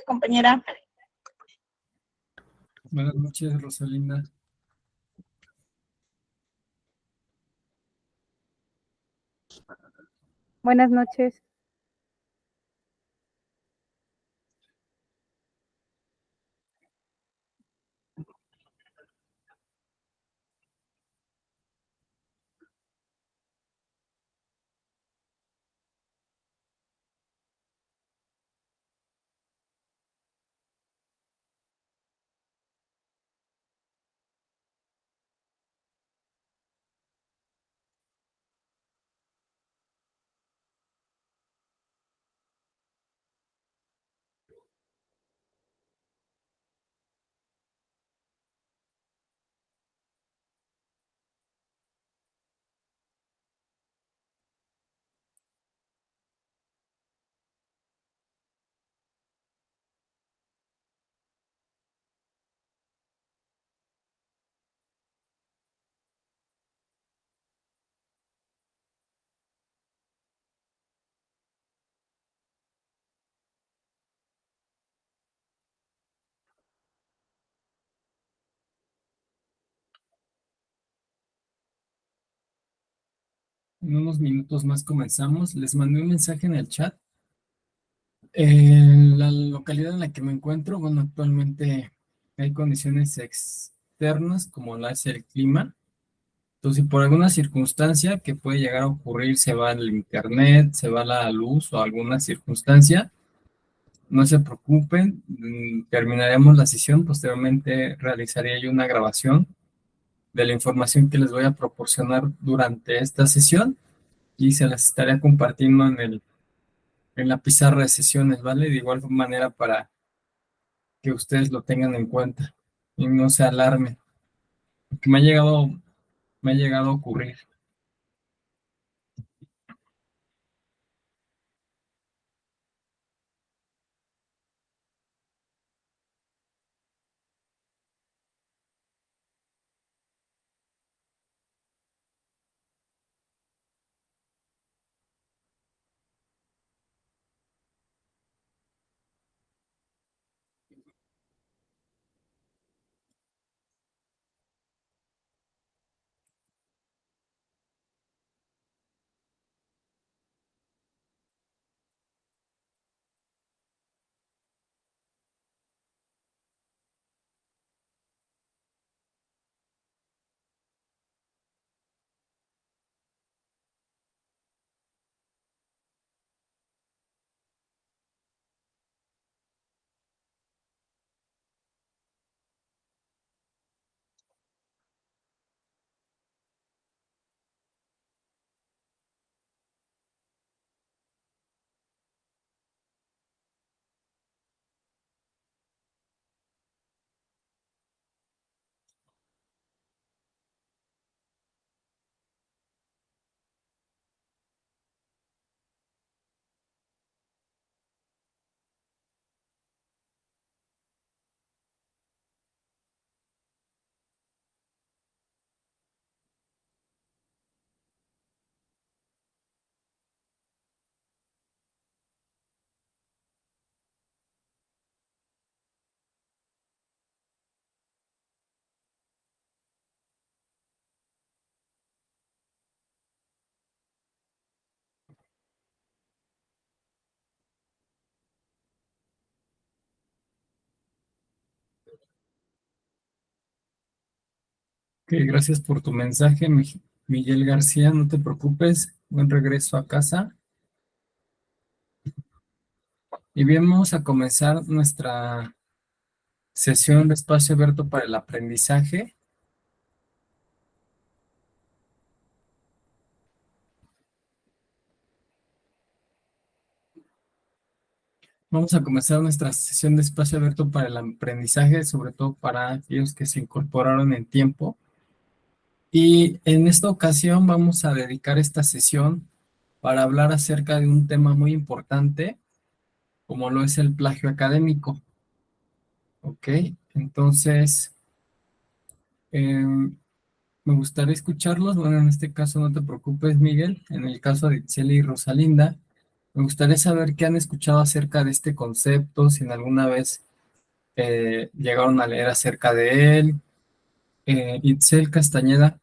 Compañera. Buenas noches, Rosalinda. Buenas noches. En unos minutos más comenzamos. Les mandé un mensaje en el chat. En la localidad en la que me encuentro, bueno, actualmente hay condiciones externas como la es el clima. Entonces, si por alguna circunstancia que puede llegar a ocurrir, se va el internet, se va la luz o alguna circunstancia, no se preocupen, terminaremos la sesión. Posteriormente realizaré yo una grabación de la información que les voy a proporcionar durante esta sesión y se las estaré compartiendo en la pizarra de sesiones, ¿vale? De igual manera para que ustedes lo tengan en cuenta y no se alarmen, porque me ha llegado a ocurrir. Ok, gracias por tu mensaje, Miguel García, no te preocupes, buen regreso a casa. Y bien, vamos a comenzar nuestra sesión de espacio abierto para el aprendizaje. Vamos a comenzar nuestra sesión de espacio abierto para el aprendizaje, sobre todo para aquellos que se incorporaron en tiempo. Y en esta ocasión vamos a dedicar esta sesión para hablar acerca de un tema muy importante, como lo es el plagio académico. Ok, entonces me gustaría escucharlos. Bueno, en este caso no te preocupes, Miguel. En el caso de Itzel y Rosalinda, Me gustaría saber qué han escuchado acerca de este concepto, si en alguna vez llegaron a leer acerca de él. Itzel Castañeda.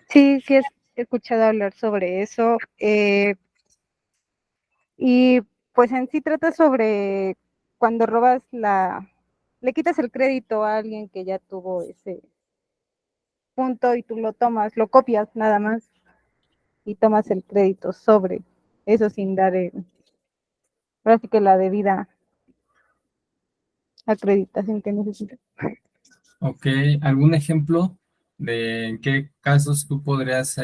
Sí, sí, he escuchado hablar sobre eso. Y pues en sí trata sobre cuando le quitas el crédito a alguien que ya tuvo ese punto y tú lo tomas, lo copias nada más y tomas el crédito sobre eso sin dar, ahora sí que la debida acreditación que necesita. Ok, ¿algún ejemplo de en qué casos tú podrías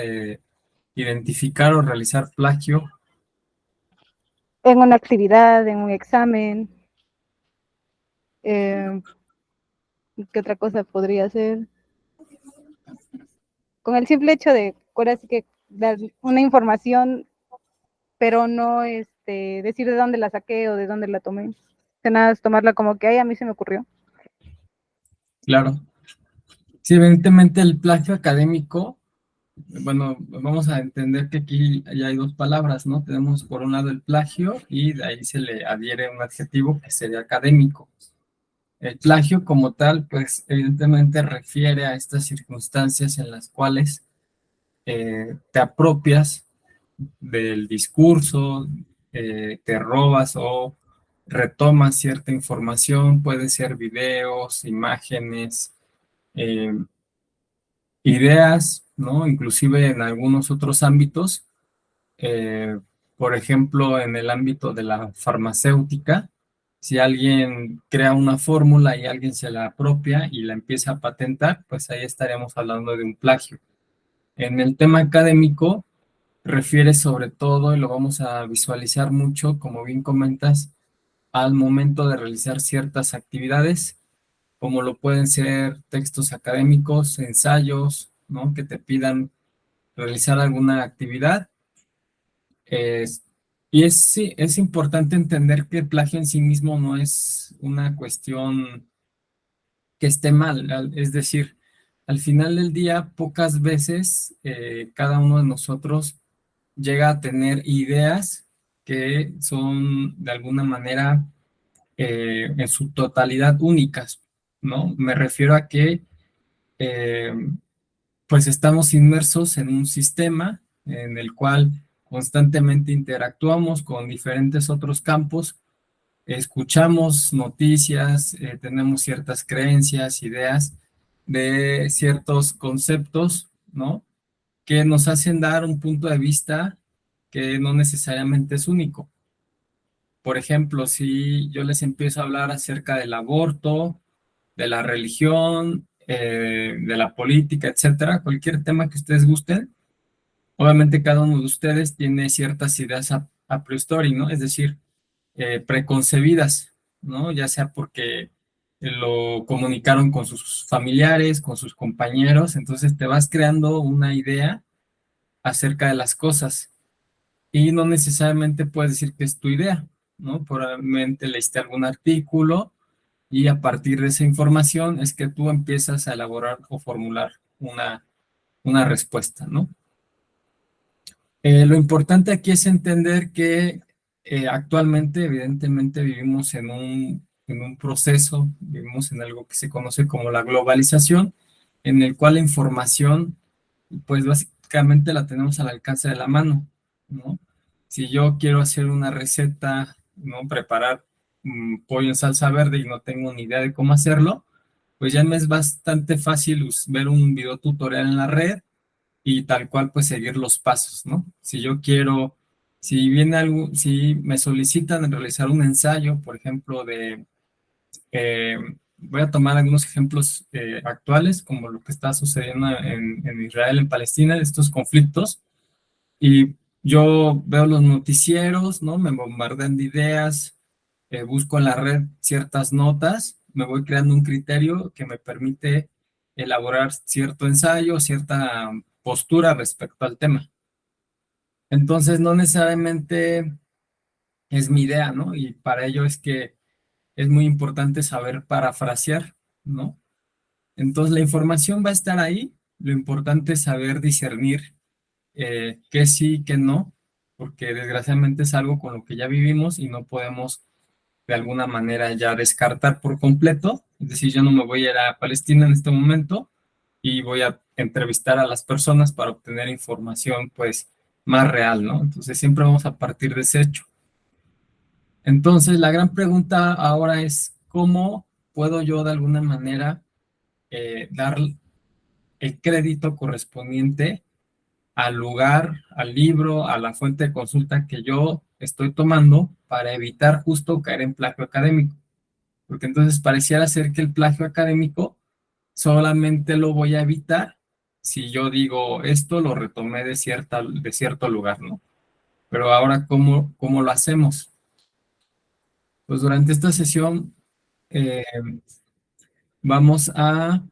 identificar o realizar plagio? En una actividad, en un examen, eh, ¿qué otra cosa podría ser? Con el simple hecho de, ahora sí que dar una información, pero no decir de dónde la saqué o de dónde la tomé. Que nada, es tomarla como que, ay, a mí se me ocurrió. Claro. Sí, evidentemente el plagio académico, bueno, vamos a entender que aquí ya hay dos palabras, ¿no? Tenemos por un lado el plagio y de ahí se le adhiere un adjetivo que sería académico. El plagio como tal, pues evidentemente refiere a estas circunstancias en las cuales te apropias del discurso, te robas o retomas cierta información, puede ser videos, imágenes, eh, ideas, ¿no? Inclusive en algunos otros ámbitos, eh, por ejemplo, en el ámbito de la farmacéutica, si alguien crea una fórmula y alguien se la apropia y la empieza a patentar, pues ahí estaríamos hablando de un plagio. En el tema académico, refiere sobre todo, y lo vamos a visualizar mucho, como bien comentas, al momento de realizar ciertas actividades, como lo pueden ser textos académicos, ensayos, ¿no? Que te pidan realizar alguna actividad. Es- y sí, es importante entender que el plagio en sí mismo no es una cuestión que esté mal, es decir, al final del día, pocas veces cada uno de nosotros llega a tener ideas que son de alguna manera en su totalidad únicas, ¿no? Me refiero a que eh, pues estamos inmersos en un sistema en el cual constantemente interactuamos con diferentes otros campos, escuchamos noticias, tenemos ciertas creencias, ideas de ciertos conceptos, ¿no? Que nos hacen dar un punto de vista que no necesariamente es único. Por ejemplo, si yo les empiezo a hablar acerca del aborto, de la religión, de la política, etcétera, cualquier tema que ustedes gusten, obviamente cada uno de ustedes tiene ciertas ideas a priori, ¿no? Es decir, preconcebidas, ¿no? Ya sea porque lo comunicaron con sus familiares, con sus compañeros, entonces te vas creando una idea acerca de las cosas y no necesariamente puedes decir que es tu idea, ¿no? Probablemente leíste algún artículo y a partir de esa información es que tú empiezas a elaborar o formular una respuesta, ¿no? Lo importante aquí es entender que actualmente, evidentemente, vivimos en un proceso, vivimos en algo que se conoce como la globalización, en el cual la información, pues básicamente la tenemos al alcance de la mano, ¿no? Si yo quiero hacer una receta, ¿no? Preparar pollo en salsa verde y no tengo ni idea de cómo hacerlo, pues ya me es bastante fácil ver un video tutorial en la red y tal cual pues seguir los pasos, ¿no? Si yo quiero, si viene algo, si me solicitan realizar un ensayo, por ejemplo, eh, voy a tomar algunos ejemplos actuales, como lo que está sucediendo en Israel, en Palestina, de estos conflictos, y yo veo los noticieros, ¿no? Me bombardean de ideas, busco en la red ciertas notas, me voy creando un criterio que me permite elaborar cierto ensayo, cierta postura respecto al tema. Entonces, no necesariamente es mi idea, ¿no? Y para ello es que es muy importante saber parafrasear, ¿no? Entonces, la información va a estar ahí, lo importante es saber discernir qué sí, qué no, porque desgraciadamente es algo con lo que ya vivimos y no podemos de alguna manera ya descartar por completo. Es decir, yo no me voy a ir a Palestina en este momento y voy a entrevistar a las personas para obtener información pues más real, ¿no? Entonces siempre vamos a partir de ese hecho. Entonces la gran pregunta ahora es, ¿cómo puedo yo de alguna manera dar el crédito correspondiente al lugar, al libro, a la fuente de consulta que yo estoy tomando para evitar justo caer en plagio académico? Porque entonces pareciera ser que el plagio académico solamente lo voy a evitar si yo digo esto lo retomé de cierto lugar, ¿no? Pero ahora, ¿cómo lo hacemos? Pues durante esta sesión eh, vamos a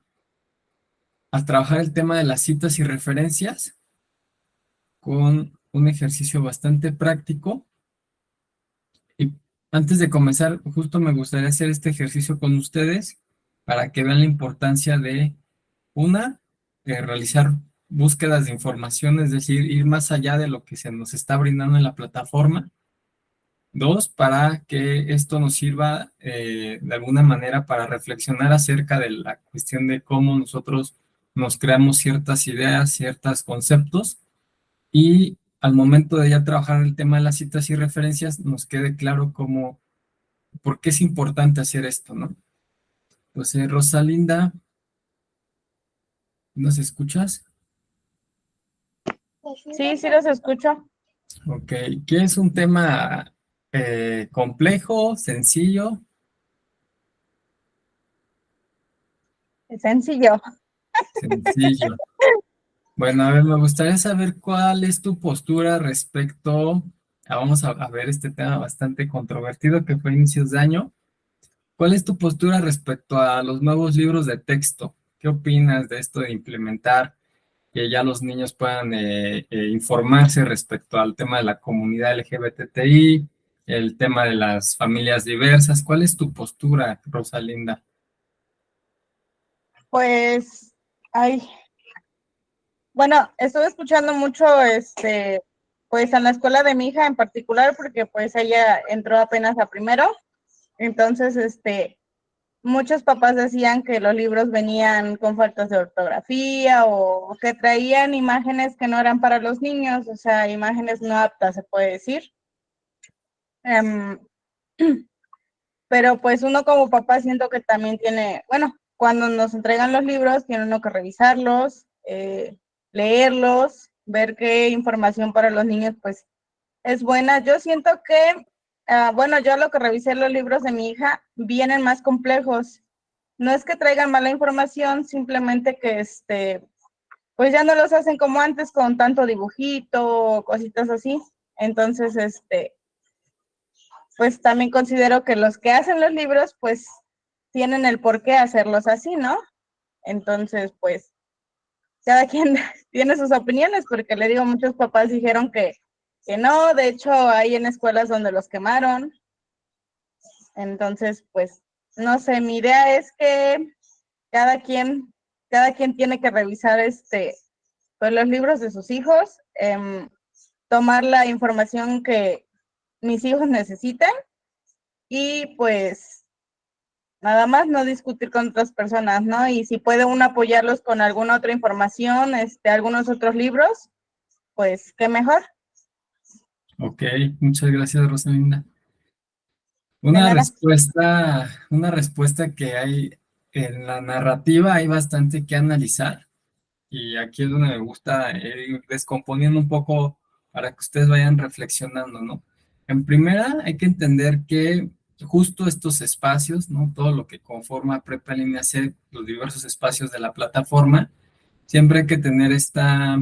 trabajar el tema de las citas y referencias con un ejercicio bastante práctico. Y antes de comenzar, justo me gustaría hacer este ejercicio con ustedes para que vean la importancia de, una, realizar búsquedas de información, es decir, ir más allá de lo que se nos está brindando en la plataforma. Dos, para que esto nos sirva de alguna manera para reflexionar acerca de la cuestión de cómo nosotros nos creamos ciertas ideas, ciertos conceptos, y al momento de ya trabajar el tema de las citas y referencias, nos quede claro por qué es importante hacer esto, ¿no? Pues Rosalinda, ¿nos escuchas? Sí, sí los escucho. Ok, ¿qué es un tema complejo, sencillo? Es sencillo. Sencillo. Bueno, a ver, me gustaría saber cuál es tu postura respecto vamos a ver este tema bastante controvertido que fue a inicios de año. ¿Cuál es tu postura respecto a los nuevos libros de texto? ¿Qué opinas de esto de implementar que ya los niños puedan informarse respecto al tema de la comunidad LGBTI, el tema de las familias diversas? ¿Cuál es tu postura, Rosalinda? Pues, ay, bueno, estuve escuchando mucho, pues en la escuela de mi hija en particular, porque pues ella entró apenas a primero. Entonces, muchos papás decían que los libros venían con faltas de ortografía o que traían imágenes que no eran para los niños, o sea, imágenes no aptas, se puede decir. Em, pero pues uno como papá siento que también tiene, bueno, cuando nos entregan los libros, tiene uno que revisarlos, leerlos, ver qué información para los niños pues es buena. Yo siento que, bueno, yo lo que revisé los libros de mi hija vienen más complejos. No es que traigan mala información, simplemente que pues ya no los hacen como antes con tanto dibujito, cositas así. Entonces, pues también considero que los que hacen los libros, pues tienen el por qué hacerlos así, ¿no? Entonces, pues cada quien tiene sus opiniones, porque le digo, muchos papás dijeron que no, de hecho hay en escuelas donde los quemaron. Entonces, pues, no sé, mi idea es que cada quien, cada quien tiene que revisar pues los libros de sus hijos, tomar la información que mis hijos necesitan y pues nada más no discutir con otras personas, ¿no? Y si puede uno apoyarlos con alguna otra información, algunos otros libros, pues qué mejor. Ok, muchas gracias, Rosalinda. De nada. Una respuesta que hay en la narrativa, hay bastante que analizar, y aquí es donde me gusta ir descomponiendo un poco para que ustedes vayan reflexionando, ¿no? En primera, hay que entender que justo estos espacios, ¿no? Todo lo que conforma Prepa en Línea C, los diversos espacios de la plataforma, siempre hay que tener esta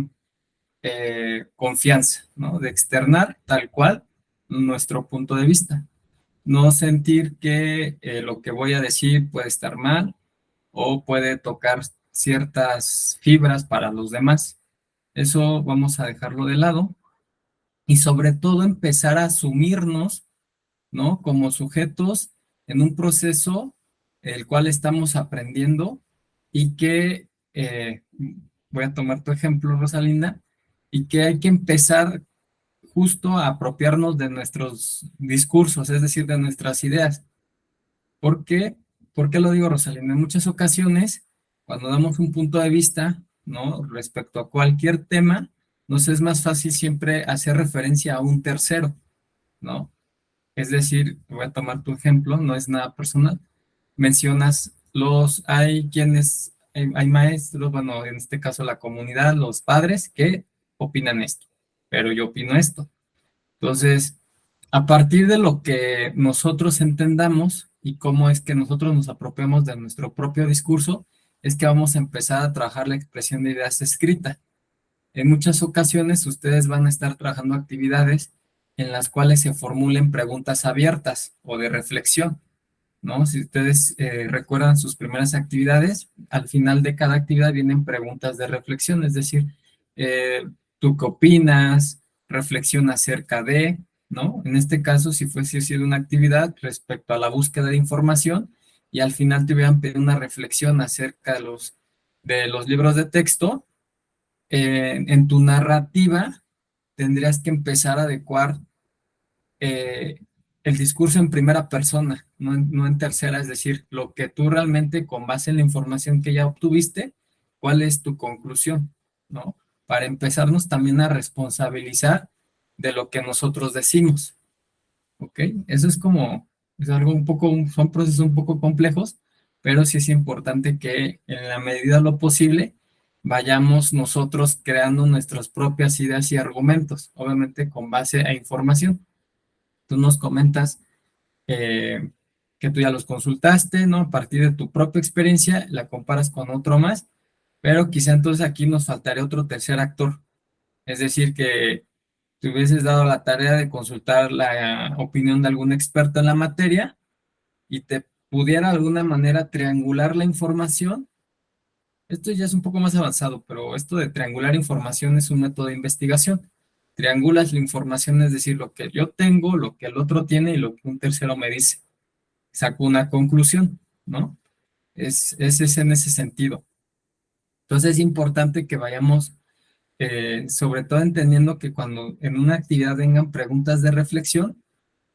confianza, ¿no? De externar tal cual nuestro punto de vista. No sentir que lo que voy a decir puede estar mal o puede tocar ciertas fibras para los demás. Eso vamos a dejarlo de lado y sobre todo empezar a asumirnos, ¿no? Como sujetos en un proceso el cual estamos aprendiendo y que, voy a tomar tu ejemplo, Rosalinda, y que hay que empezar justo a apropiarnos de nuestros discursos, es decir, de nuestras ideas. ¿Por qué? ¿Por qué lo digo, Rosalinda? En muchas ocasiones, cuando damos un punto de vista, ¿no? Respecto a cualquier tema, nos es más fácil siempre hacer referencia a un tercero, ¿no? Es decir, voy a tomar tu ejemplo, no es nada personal. Mencionas hay quienes, hay maestros, bueno, en este caso la comunidad, los padres, que opinan esto, pero yo opino esto. Entonces, a partir de lo que nosotros entendamos y cómo es que nosotros nos apropiamos de nuestro propio discurso, es que vamos a empezar a trabajar la expresión de ideas escrita. En muchas ocasiones ustedes van a estar trabajando actividades en las cuales se formulen preguntas abiertas o de reflexión, ¿no? Si ustedes recuerdan sus primeras actividades, al final de cada actividad vienen preguntas de reflexión, es decir, eh, ¿tú qué opinas? Reflexiona acerca de, ¿no? En este caso, si fuese sido una actividad respecto a la búsqueda de información y al final te hubieran pedido una reflexión acerca de los libros de texto, en tu narrativa tendrías que empezar a adecuar eh, el discurso en primera persona, no en tercera, es decir, lo que tú realmente, con base en la información que ya obtuviste, cuál es tu conclusión, ¿no? Para empezarnos también a responsabilizar de lo que nosotros decimos, ¿ok? Eso es algo son procesos un poco complejos, pero sí es importante que en la medida de lo posible vayamos nosotros creando nuestras propias ideas y argumentos, obviamente con base a información. Tú nos comentas eh, que tú ya los consultaste, ¿no? A partir de tu propia experiencia, la comparas con otro más, pero quizá entonces aquí nos faltaría otro tercer actor. Es decir, que te hubieses dado la tarea de consultar la opinión de algún experto en la materia y te pudiera de alguna manera triangular la información. Esto ya es un poco más avanzado, pero esto de triangular información es un método de investigación. Triangulas la información, es decir, lo que yo tengo, lo que el otro tiene y lo que un tercero me dice. Saco una conclusión, ¿no? Es en ese sentido. Entonces es importante que vayamos, sobre todo entendiendo que cuando en una actividad vengan preguntas de reflexión,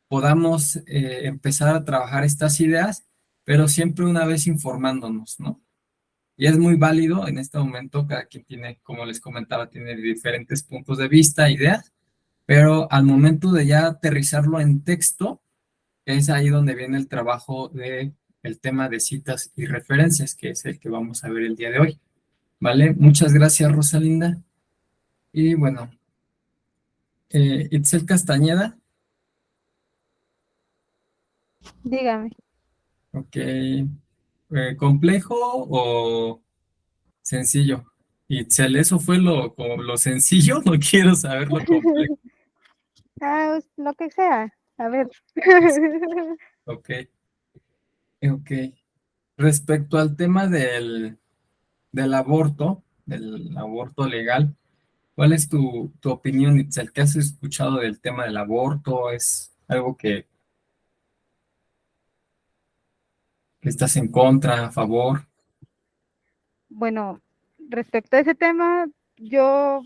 podamos empezar a trabajar estas ideas, pero siempre una vez informándonos, ¿no? Y es muy válido en este momento, cada quien tiene, como les comentaba, tiene diferentes puntos de vista, ideas, pero al momento de ya aterrizarlo en texto, es ahí donde viene el trabajo de el tema de citas y referencias, que es el que vamos a ver el día de hoy. ¿Vale? Muchas gracias, Rosalinda. Y bueno, Itzel Castañeda, Dígame. ok. ¿Complejo o sencillo? Itzel, ¿eso fue como lo sencillo? No quiero saber lo complejo. Lo que sea. A ver. Ok, ok. Respecto al tema del aborto legal, ¿cuál es tu opinión, Itzel? ¿Qué has escuchado del tema del aborto? ¿Es algo que estás en contra, a favor? Bueno, respecto a ese tema, yo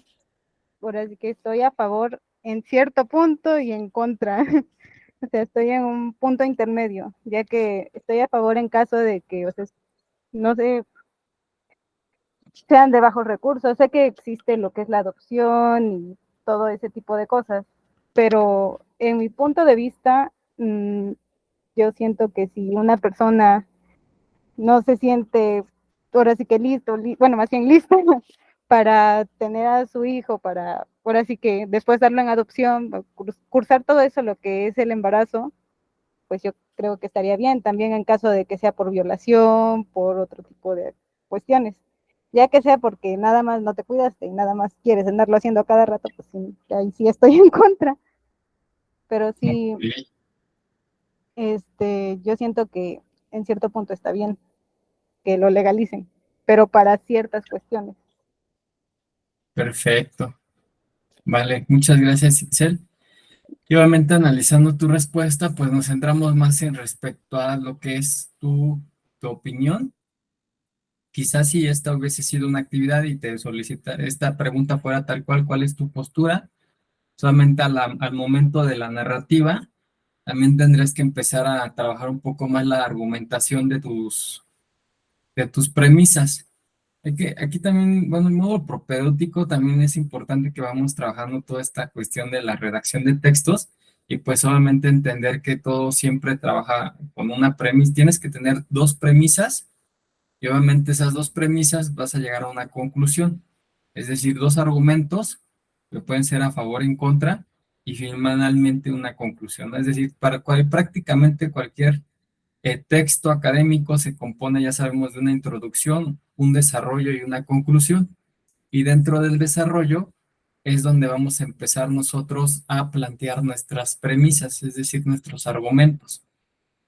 ahora sí que estoy a favor en cierto punto y en contra. O sea, estoy en un punto intermedio, ya que estoy a favor en caso de que, o sea, no sé, sean de bajos recursos. Sé que existe lo que es la adopción y todo ese tipo de cosas, pero en mi punto de vista, yo siento que si una persona no se siente, ahora sí que listo, bueno, más bien listo para tener a su hijo, para ahora sí que después darlo en adopción, cursar todo eso, lo que es el embarazo, pues yo creo que estaría bien también en caso de que sea por violación, por otro tipo de cuestiones. Ya que sea porque nada más no te cuidaste y nada más quieres andarlo haciendo a cada rato, pues sí, ahí sí estoy en contra. Pero sí, Ok, yo siento que en cierto punto está bien que lo legalicen, pero para ciertas cuestiones. perfecto. Vale, muchas gracias, Itzel. Y obviamente analizando tu respuesta, pues nos centramos más en respecto a lo que es tu opinión. Quizás si esta hubiese sido una actividad y te solicita esta pregunta fuera tal cual, ¿cuál es tu postura? Solamente al momento de la narrativa, también tendrías que empezar a trabajar un poco más la argumentación de tus premisas. Aquí también, bueno, en modo propedéutico también es importante que vamos trabajando toda esta cuestión de la redacción de textos y pues obviamente entender que todo siempre trabaja con una premisa. Tienes que tener dos premisas y obviamente esas dos premisas vas a llegar a una conclusión. Es decir, dos argumentos que pueden ser a favor o en contra y finalmente una conclusión, ¿no? Es decir, prácticamente cualquier texto académico se compone, ya sabemos, de una introducción, un desarrollo y una conclusión. Y dentro del desarrollo es donde vamos a empezar nosotros a plantear nuestras premisas, es decir, nuestros argumentos.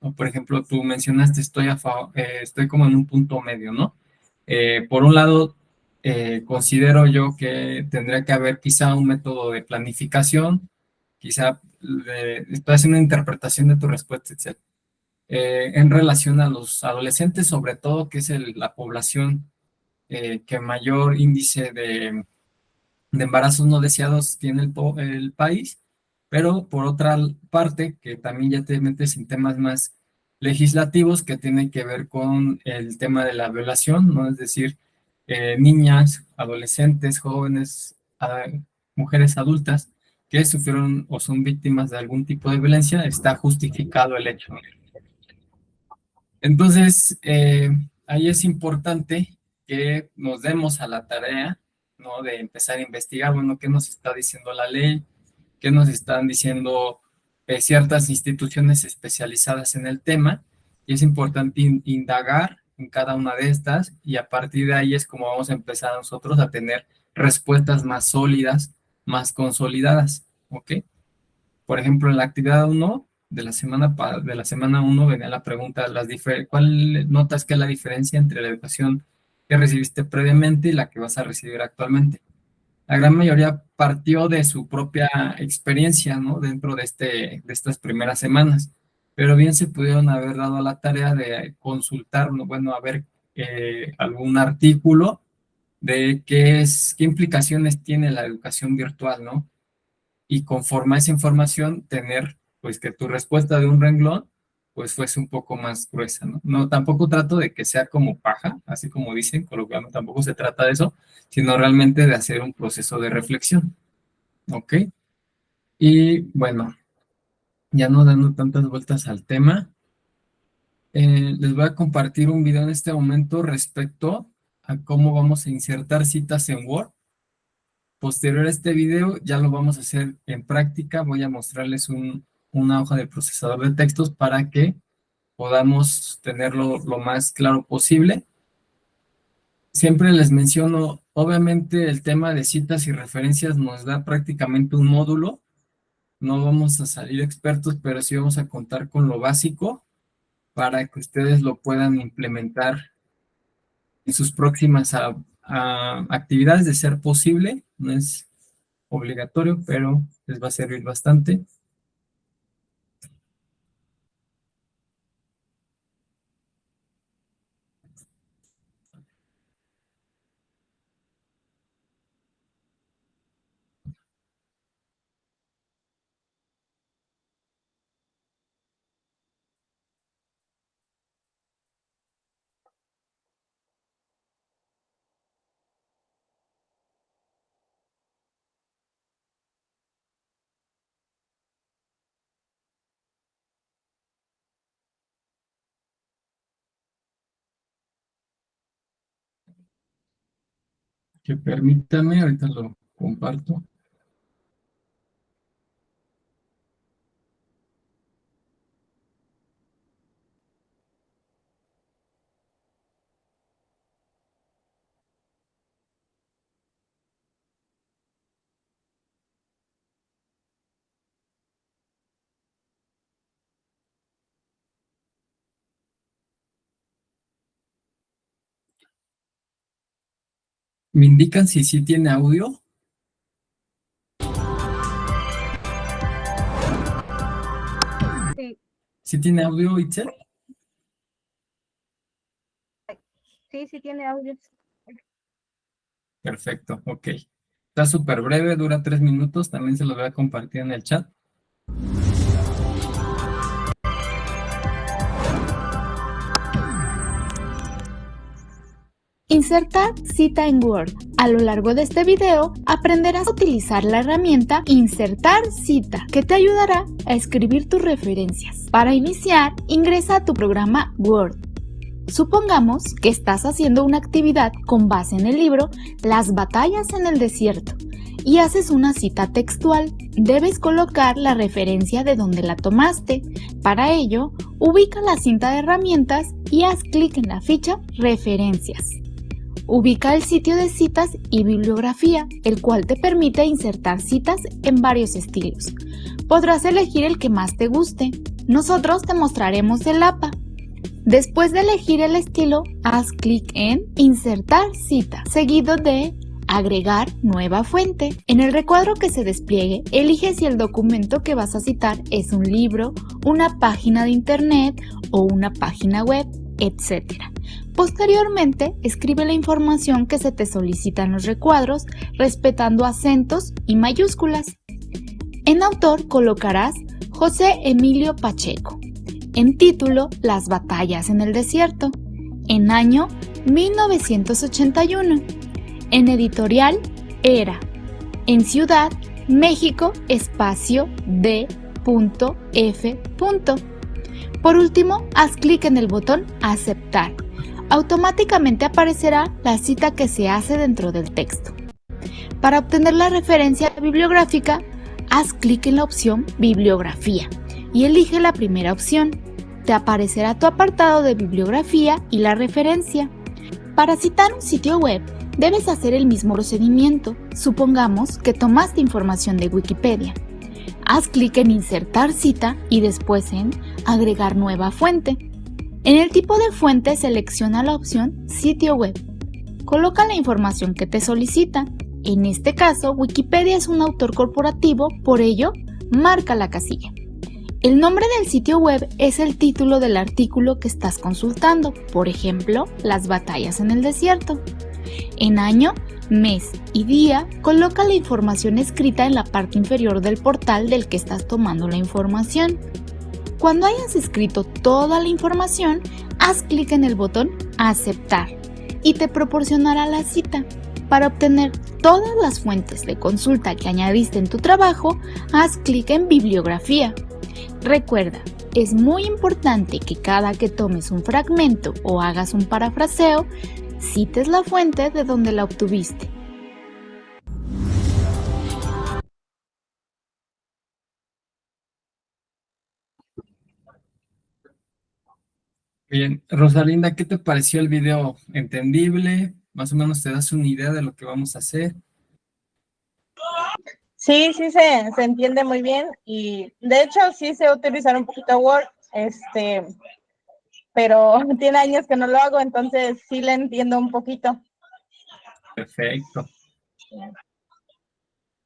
¿No? Por ejemplo, tú mencionaste, estoy como en un punto medio, ¿no? Por un lado, considero yo que tendría que haber quizá un método de planificación, quizá estoy haciendo una interpretación de tu respuesta, etc. En relación a los adolescentes, sobre todo, que es la población que mayor índice de embarazos no deseados tiene el país, pero por otra parte, que también ya te metes en temas más legislativos que tienen que ver con el tema de la violación, ¿no? Es decir, niñas, adolescentes, jóvenes, mujeres adultas que sufrieron o son víctimas de algún tipo de violencia, está justificado el hecho. Entonces, ahí es importante que nos demos a la tarea, ¿no? De empezar a investigar, bueno, qué nos está diciendo la ley, qué nos están diciendo ciertas instituciones especializadas en el tema, y es importante indagar en cada una de estas, y a partir de ahí es como vamos a empezar nosotros a tener respuestas más sólidas, más consolidadas, ¿ok? Por ejemplo, en la actividad uno de la semana uno venía la pregunta, ¿cuál notas que es la diferencia entre la educación que recibiste previamente y la que vas a recibir actualmente? La gran mayoría partió de su propia experiencia, ¿no? Dentro de estas primeras semanas, pero bien se pudieron haber dado a la tarea de consultar, ¿no? Bueno, a ver algún artículo de qué implicaciones tiene la educación virtual, ¿no? Y conforme a esa información, tener, pues, que tu respuesta de un renglón, pues, fuese un poco más gruesa, ¿no? No, tampoco trato de que sea como paja, así como dicen coloquialmente, tampoco se trata de eso, sino realmente de hacer un proceso de reflexión, ¿ok? Y bueno, ya no dando tantas vueltas al tema, les voy a compartir un video en este momento respecto a cómo vamos a insertar citas en Word. Posterior a este video ya lo vamos a hacer en práctica. Voy a mostrarles una hoja de procesador de textos para que podamos tenerlo lo más claro posible. Siempre les menciono, obviamente el tema de citas y referencias nos da prácticamente un módulo. No vamos a salir expertos, pero sí vamos a contar con lo básico para que ustedes lo puedan implementar en sus próximas actividades de ser posible. No es obligatorio, pero les va a servir bastante. Que permítame, ahorita lo comparto. ¿Me indican si sí tiene audio? Sí, ¿Sí tiene audio, Itzel? sí tiene audio. Perfecto, ok. Está súper breve, dura 3 minutos, también se los voy a compartir en el chat. Insertar cita en Word. A lo largo de este video aprenderás a utilizar la herramienta Insertar cita, que te ayudará a escribir tus referencias. Para iniciar, ingresa a tu programa Word. Supongamos que estás haciendo una actividad con base en el libro Las batallas en el desierto y haces una cita textual. Debes colocar la referencia de donde la tomaste. Para ello, ubica la cinta de herramientas y haz clic en la ficha Referencias. Ubica el sitio de citas y bibliografía, el cual te permite insertar citas en varios estilos. Podrás elegir el que más te guste. Nosotros te mostraremos el APA. Después de elegir el estilo, haz clic en Insertar cita, seguido de Agregar nueva fuente. En el recuadro que se despliegue, elige si el documento que vas a citar es un libro, una página de internet o una página web, etc. Posteriormente, escribe la información que se te solicita en los recuadros, respetando acentos y mayúsculas. En autor colocarás José Emilio Pacheco. En título, Las batallas en el desierto. En año, 1981. En editorial, Era. En ciudad, México, espacio D.F. Por último, haz clic en el botón Aceptar. Automáticamente aparecerá la cita que se hace dentro del texto. Para obtener la referencia bibliográfica, haz clic en la opción Bibliografía y elige la primera opción. Te aparecerá tu apartado de bibliografía y la referencia. Para citar un sitio web, debes hacer el mismo procedimiento. Supongamos que tomaste información de Wikipedia. Haz clic en Insertar cita y después en Agregar nueva fuente. En el tipo de fuente selecciona la opción Sitio web. Coloca la información que te solicita. En este caso, Wikipedia es un autor corporativo, por ello, marca la casilla. El nombre del sitio web es el título del artículo que estás consultando, por ejemplo, Las batallas en el desierto. En año, mes y día, coloca la información escrita en la parte inferior del portal del que estás tomando la información. Cuando hayas escrito toda la información, haz clic en el botón Aceptar y te proporcionará la cita. Para obtener todas las fuentes de consulta que añadiste en tu trabajo, haz clic en Bibliografía. Recuerda, es muy importante que cada que tomes un fragmento o hagas un parafraseo, cites la fuente de donde la obtuviste. Bien, Rosalinda, ¿qué te pareció el video? ¿Entendible? ¿Más o menos te das una idea de lo que vamos a hacer? Sí, sí se entiende muy bien y de hecho sí sé utilizar un poquito Word, pero tiene años que no lo hago, entonces sí le entiendo un poquito. Perfecto.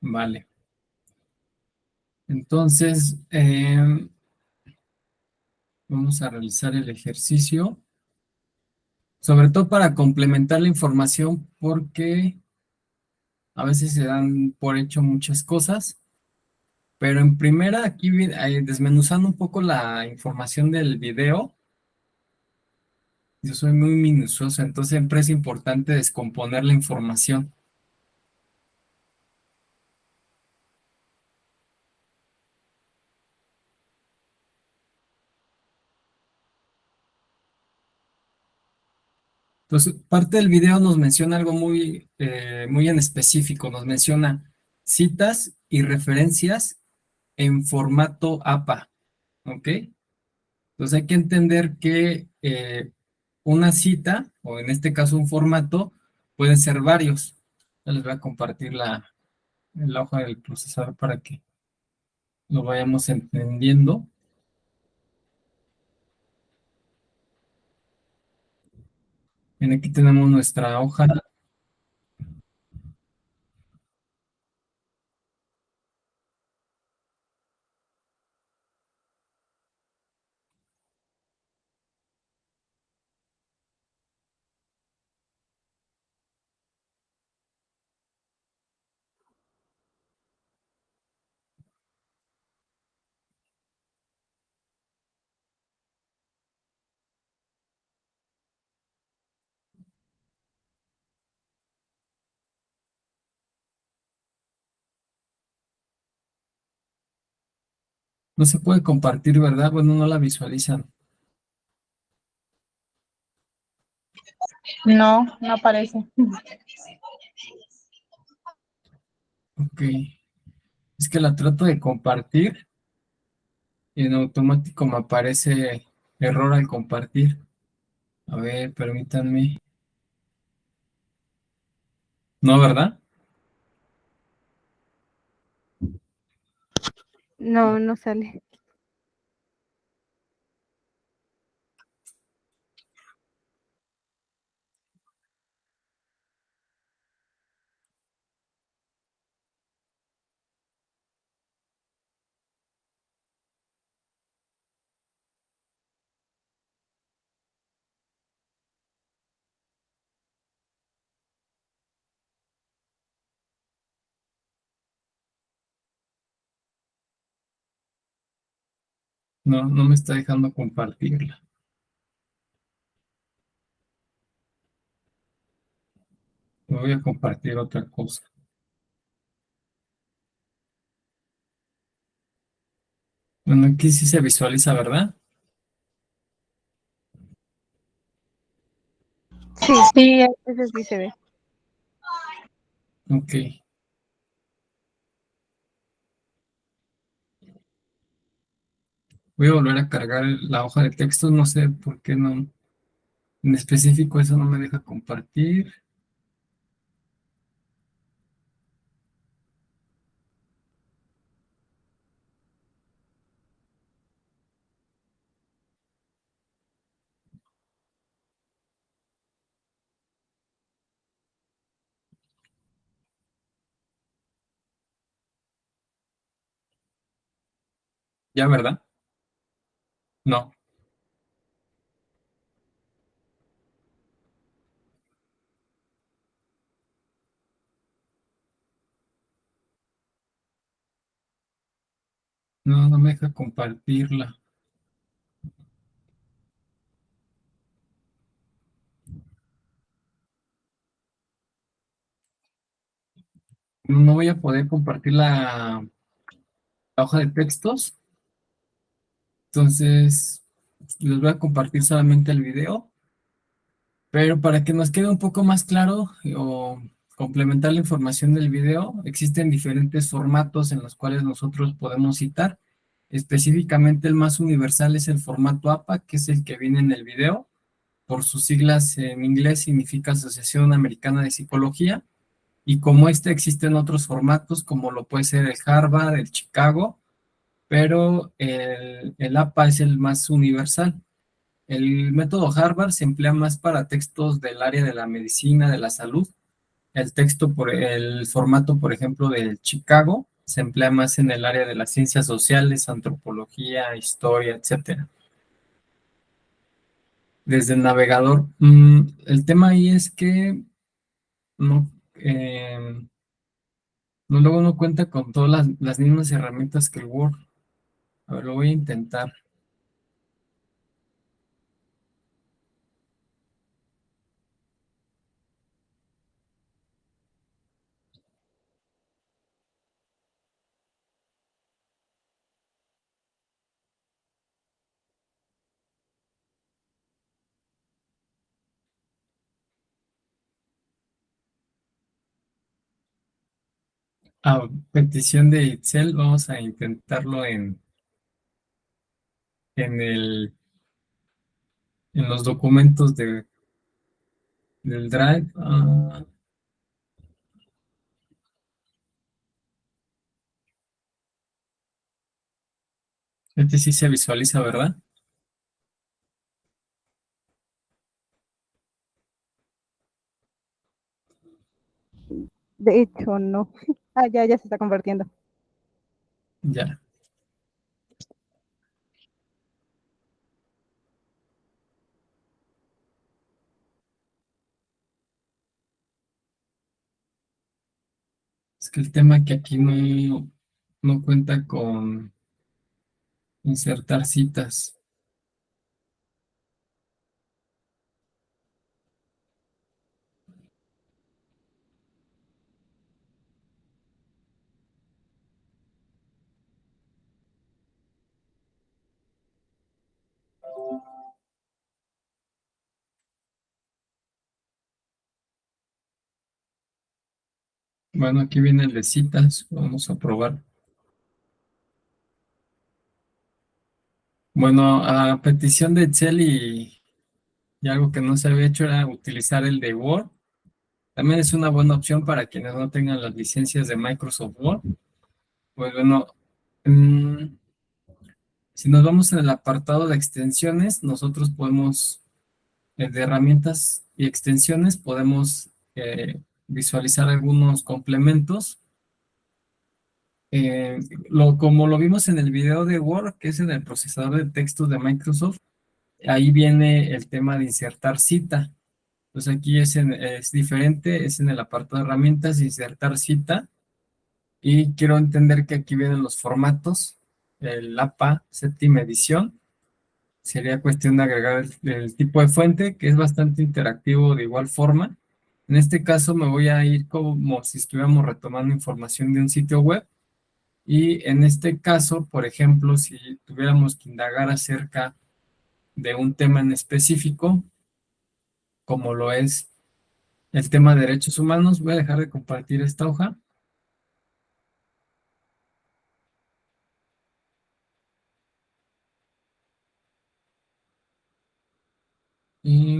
Vale. Entonces, vamos a realizar el ejercicio, sobre todo para complementar la información, porque a veces se dan por hecho muchas cosas, pero en primera, aquí desmenuzando un poco la información del video, yo soy muy minucioso, entonces siempre es importante descomponer la información. Entonces, parte del video nos menciona algo muy en específico, nos menciona citas y referencias en formato APA, ¿ok? Entonces hay que entender que una cita, o en este caso un formato, pueden ser varios. Ya les voy a compartir la hoja del procesador para que lo vayamos entendiendo. Bien, aquí tenemos nuestra hoja. No se puede compartir, ¿verdad? Bueno, no la visualizan. No, no aparece. Ok. Es que la trato de compartir y en automático me aparece error al compartir. A ver, permítanme. No, ¿verdad? No, no sale. No, no me está dejando compartirla. Me voy a compartir otra cosa. Bueno, aquí sí se visualiza, ¿verdad? Sí, Sí, ese sí se ve. Ok. Voy a volver a cargar la hoja de texto. No sé por qué no. En específico, eso no me deja compartir. ¿Ya, verdad? No. No, no me deja compartirla. No voy a poder compartir la hoja de textos. Entonces, les voy a compartir solamente el video. Pero para que nos quede un poco más claro o complementar la información del video, existen diferentes formatos en los cuales nosotros podemos citar. Específicamente el más universal es el formato APA, que es el que viene en el video. Por sus siglas en inglés significa Asociación Americana de Psicología. Y como este existen otros formatos, como lo puede ser el Harvard, el Chicago, pero el APA es el más universal. El método Harvard se emplea más para textos del área de la medicina, de la salud. El formato, por ejemplo, del Chicago se emplea más en el área de las ciencias sociales, antropología, historia, etcétera. Desde el navegador, el tema ahí es que no, luego no cuenta con todas las mismas herramientas que el Word. A ver, lo voy a intentar. A petición de Itzel, vamos a intentarlo en el, en los documentos del Drive. Este sí se visualiza, ¿verdad? De hecho, no. Ah, ya se está compartiendo. Ya. Es que el tema que aquí no cuenta con insertar citas. Bueno, aquí viene el de citas. Vamos a probar. Bueno, a petición de Excel y algo que no se había hecho era utilizar el de Word. También es una buena opción para quienes no tengan las licencias de Microsoft Word. Pues bueno, mm, si nos vamos en el apartado de extensiones, nosotros podemos, de herramientas y extensiones, podemos visualizar algunos complementos. Eh, como lo vimos en el video de Word, que es en el procesador de textos de Microsoft, ahí viene el tema de insertar cita. Pues aquí es diferente, es en el apartado de herramientas, insertar cita. Y quiero entender que aquí vienen los formatos, el APA séptima edición. Sería cuestión de agregar el tipo de fuente, que es bastante interactivo de igual forma. En este caso me voy a ir como si estuviéramos retomando información de un sitio web. Y en este caso, por ejemplo, si tuviéramos que indagar acerca de un tema en específico, como lo es el tema de derechos humanos, voy a dejar de compartir esta hoja. Y,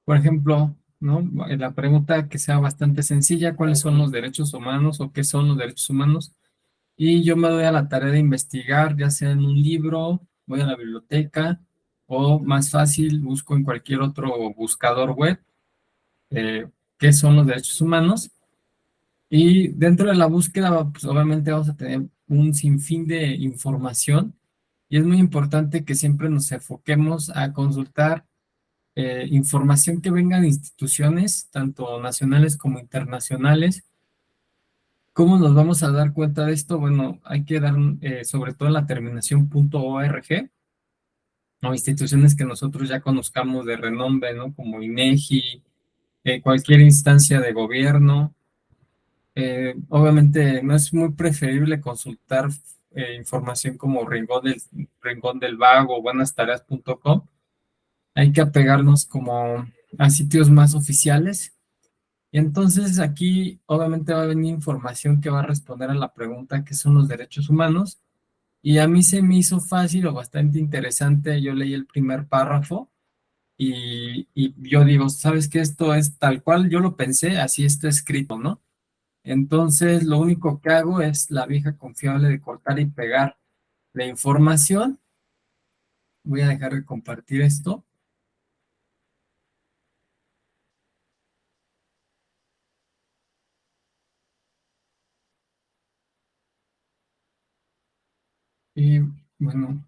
por ejemplo, ¿no? La pregunta que sea bastante sencilla, ¿cuáles son los derechos humanos o qué son los derechos humanos? Y yo me doy a la tarea de investigar, ya sea en un libro, voy a la biblioteca, o más fácil, busco en cualquier otro buscador web, qué son los derechos humanos. Y dentro de la búsqueda, pues obviamente vamos a tener un sinfín de información y es muy importante que siempre nos enfoquemos a consultar información que venga de instituciones, tanto nacionales como internacionales. ¿Cómo nos vamos a dar cuenta de esto? Bueno, hay que dar sobre todo la terminación .org o instituciones que nosotros ya conozcamos de renombre, ¿no? Como INEGI, cualquier instancia de gobierno. Obviamente no es muy preferible consultar información como Rincón del Vago o buenastareas.com. Hay que apegarnos como a sitios más oficiales. Y entonces aquí obviamente va a venir información que va a responder a la pregunta ¿qué son los derechos humanos? Y a mí se me hizo fácil o bastante interesante. Yo leí el primer párrafo y yo digo, ¿sabes qué? Esto es tal cual yo lo pensé, así está escrito, ¿no? Entonces, lo único que hago es la vieja confiable de cortar y pegar la información. Voy a dejar de compartir esto. Y bueno,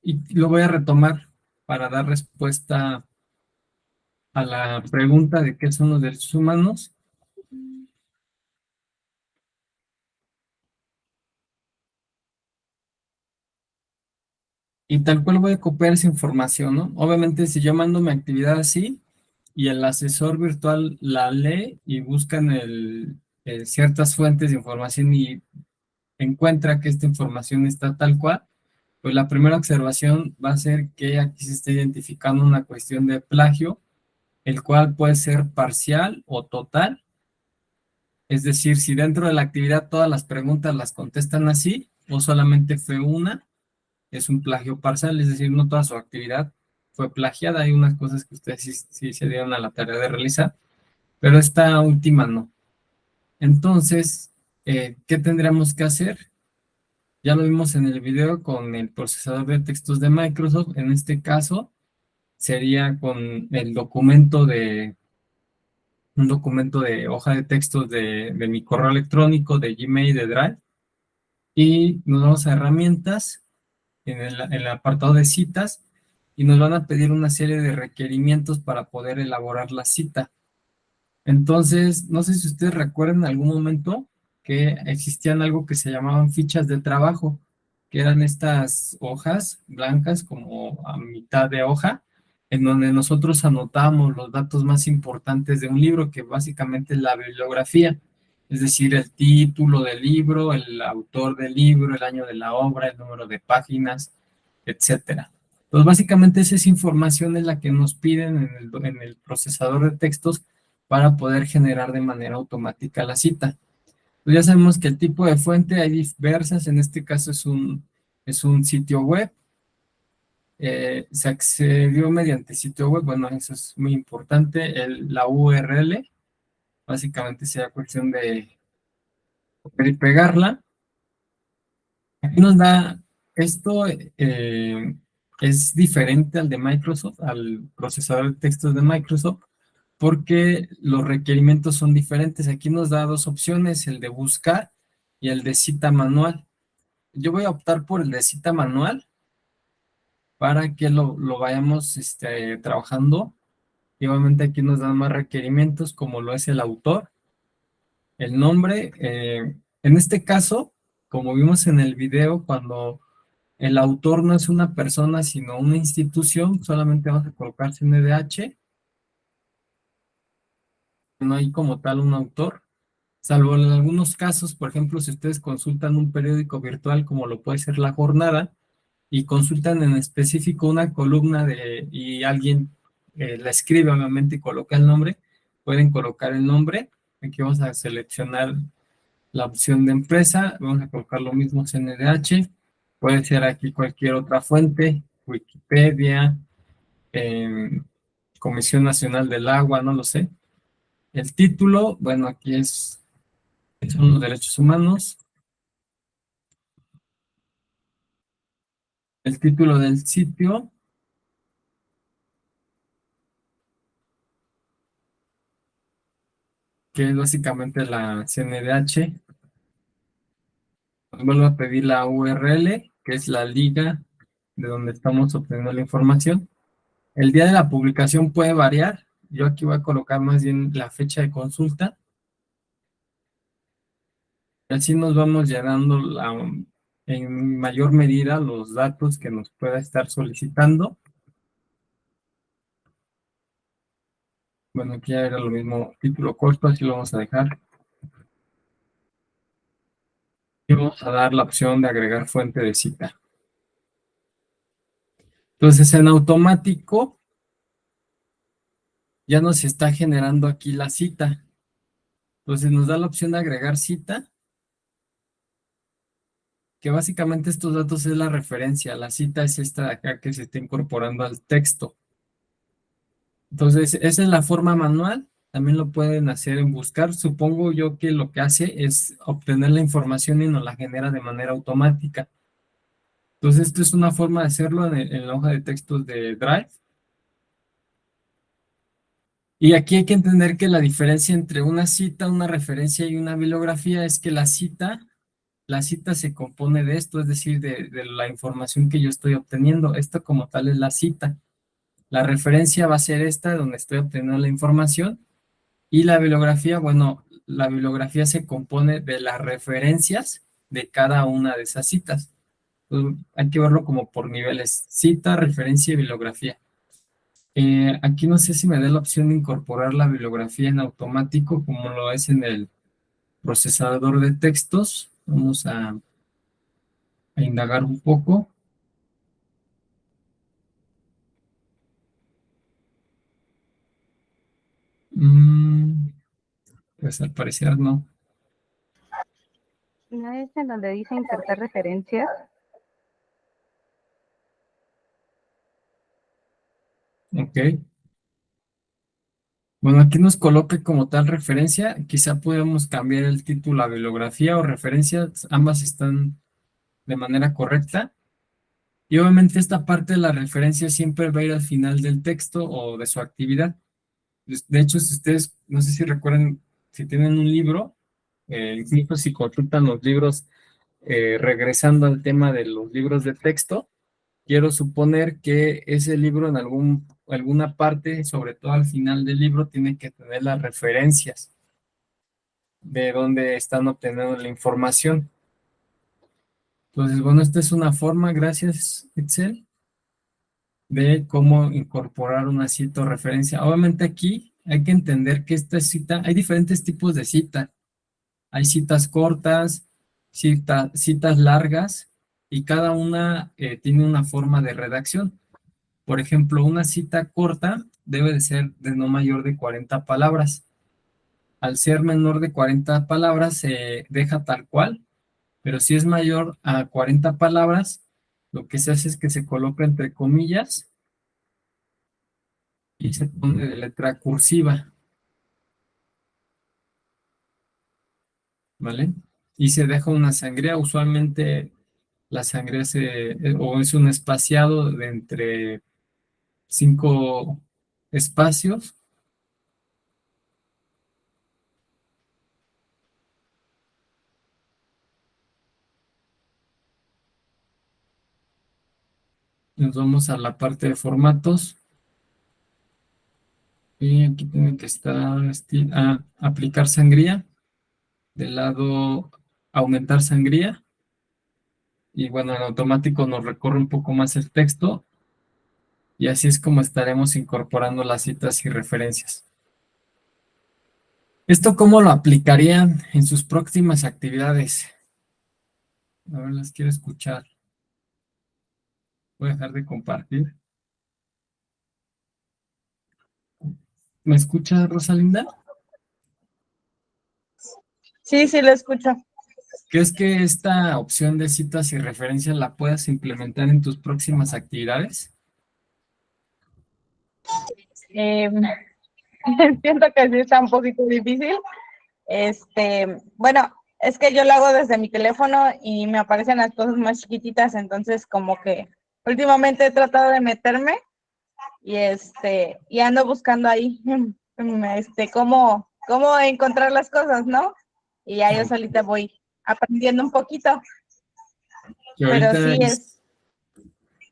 y lo voy a retomar para dar respuesta a la pregunta de qué son los derechos humanos. Y tal cual voy a copiar esa información, ¿no? Obviamente, si yo mando mi actividad así y el asesor virtual la lee y busca en ciertas fuentes de información y encuentra que esta información está tal cual, pues la primera observación va a ser que aquí se está identificando una cuestión de plagio, el cual puede ser parcial o total. Es decir, si dentro de la actividad todas las preguntas las contestan así, o solamente fue una, es un plagio parcial, es decir, no toda su actividad fue plagiada. Hay unas cosas que ustedes sí se dieron a la tarea de realizar, pero esta última no. Entonces, ¿qué tendríamos que hacer? Ya lo vimos en el video con el procesador de textos de Microsoft. En este caso, sería con el un documento de hoja de textos de mi correo electrónico, de Gmail, de Drive. Y nos vamos a herramientas en el apartado de citas y nos van a pedir una serie de requerimientos para poder elaborar la cita. Entonces, no sé si ustedes recuerdan en algún momento que existían algo que se llamaban fichas de trabajo, que eran estas hojas blancas como a mitad de hoja, en donde nosotros anotábamos los datos más importantes de un libro, que básicamente es la bibliografía, es decir, el título del libro, el autor del libro, el año de la obra, el número de páginas, etcétera. Entonces, básicamente esa información es la que nos piden en el procesador de textos para poder generar de manera automática la cita. Pues ya sabemos que el tipo de fuente hay diversas, en este caso es un sitio web. Se accedió mediante sitio web, bueno, eso es muy importante. La URL, básicamente sería cuestión de copiar y pegarla. Aquí nos da esto, es diferente al de Microsoft, al procesador de textos de Microsoft, porque los requerimientos son diferentes. Aquí nos da dos opciones, el de buscar y el de cita manual. Yo voy a optar por el de cita manual para que lo vayamos trabajando. Y obviamente aquí nos dan más requerimientos, como lo es el autor, el nombre. En este caso, como vimos en el video, cuando el autor no es una persona, sino una institución, solamente vamos a colocar CNDH. No hay como tal un autor, salvo en algunos casos. Por ejemplo, si ustedes consultan un periódico virtual como lo puede ser La Jornada y consultan en específico una columna y alguien la escribe obviamente y coloca el nombre, pueden colocar el nombre. Aquí vamos a seleccionar la opción de empresa, vamos a colocar lo mismo CNDH, puede ser aquí cualquier otra fuente, Wikipedia, Comisión Nacional del Agua, no lo sé. El título, bueno, aquí son los derechos humanos. El título del sitio, que es básicamente la CNDH. Vuelvo a pedir la URL, que es la liga de donde estamos obteniendo la información. El día de la publicación puede variar. Yo aquí voy a colocar más bien la fecha de consulta. Y así nos vamos llenando en mayor medida los datos que nos pueda estar solicitando. Bueno, aquí ya era lo mismo, título corto, así lo vamos a dejar. Y vamos a dar la opción de agregar fuente de cita. Entonces, en automático, ya nos está generando aquí la cita. Entonces, nos da la opción de agregar cita, que básicamente estos datos es la referencia. La cita es esta de acá que se está incorporando al texto. Entonces, esa es la forma manual. También lo pueden hacer en buscar. Supongo yo que lo que hace es obtener la información y nos la genera de manera automática. Entonces, esto es una forma de hacerlo en la hoja de textos de Drive. Y aquí hay que entender que la diferencia entre una cita, una referencia y una bibliografía es que la cita se compone de esto, es decir, de la información que yo estoy obteniendo. Esto como tal es la cita. La referencia va a ser esta, donde estoy obteniendo la información. Y la bibliografía, bueno, la bibliografía se compone de las referencias de cada una de esas citas. Entonces, hay que verlo como por niveles: cita, referencia y bibliografía. Aquí no sé si me da la opción de incorporar la bibliografía en automático, como lo es en el procesador de textos. Vamos a indagar un poco. Pues al parecer no. ¿No es en donde dice insertar referencias? Ok. Bueno, aquí nos coloca como tal referencia. Quizá podemos cambiar el título a bibliografía o referencia. Ambas están de manera correcta. Y obviamente esta parte de la referencia siempre va a ir al final del texto o de su actividad. De hecho, si ustedes, no sé si recuerdan, si tienen un libro, incluso si consultan los libros, regresando al tema de los libros de texto, quiero suponer que ese libro en alguna parte, sobre todo al final del libro, tiene que tener las referencias de dónde están obteniendo la información. Entonces, bueno, esta es una forma, gracias Excel, de cómo incorporar una cita o referencia. Obviamente aquí hay que entender que esta cita, hay diferentes tipos de cita. Hay citas cortas, citas largas, y cada una tiene una forma de redacción. Por ejemplo, una cita corta debe de ser de no mayor de 40 palabras. Al ser menor de 40 palabras se deja tal cual, pero si es mayor a 40 palabras, lo que se hace es que se coloca entre comillas y se pone de letra cursiva, ¿vale? Y se deja una sangría, usualmente la sangría o es un espaciado de entre 5 espacios. Nos vamos a la parte de formatos. Y aquí tiene que estar aplicar sangría. Del lado aumentar sangría. Y bueno, en automático nos recorre un poco más el texto. Y así es como estaremos incorporando las citas y referencias. ¿Esto cómo lo aplicarían en sus próximas actividades? A ver, las quiero escuchar. Voy a dejar de compartir. ¿Me escucha, Rosalinda? Sí, sí, lo escucho. ¿Crees que esta opción de citas y referencias la puedas implementar en tus próximas actividades? Eh, siento que sí está un poquito difícil. Bueno, es que yo lo hago desde mi teléfono y me aparecen las cosas más chiquititas, entonces como que últimamente he tratado de meterme y ando buscando ahí, cómo encontrar las cosas, ¿no? Y ya yo solita voy aprendiendo un poquito, Que pero ahorita sí es,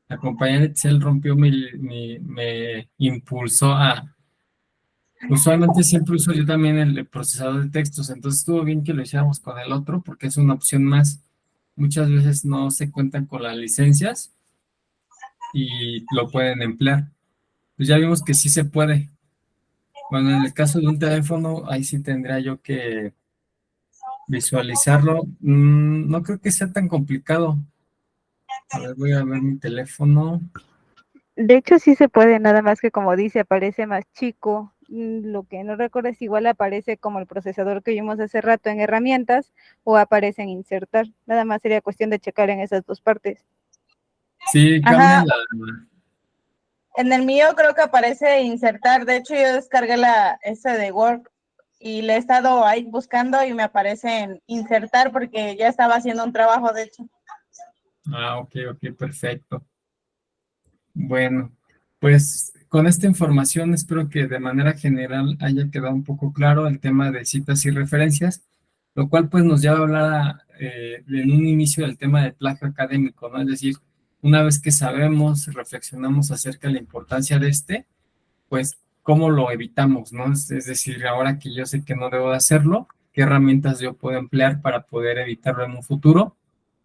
la compañera Excel rompió me impulsó a... Usualmente siempre uso yo también el procesador de textos, entonces estuvo bien que lo hiciéramos con el otro porque es una opción más. Muchas veces no se cuentan con las licencias y lo pueden emplear. Pues ya vimos que sí se puede. Bueno, en el caso de un teléfono, ahí sí tendría yo que visualizarlo. No creo que sea tan complicado. A ver, voy a ver mi teléfono. De hecho, sí se puede, nada más que como dice, aparece más chico. Lo que no recuerdo es igual aparece como el procesador que vimos hace rato en herramientas o aparece en insertar. Nada más sería cuestión de checar en esas dos partes. Sí, cambia ajá, la... en el mío creo que aparece insertar, de hecho yo descargué ese de Word y le he estado ahí buscando y me aparece en insertar porque ya estaba haciendo un trabajo, de hecho. Ok, perfecto. Bueno, pues con esta información espero que de manera general haya quedado un poco claro el tema de citas y referencias, lo cual pues nos lleva a hablar en un inicio del tema del plagio académico, ¿no? Es decir, una vez que sabemos, reflexionamos acerca de la importancia de pues cómo lo evitamos, ¿no? Es decir, ahora que yo sé que no debo de hacerlo, ¿qué herramientas yo puedo emplear para poder evitarlo en un futuro?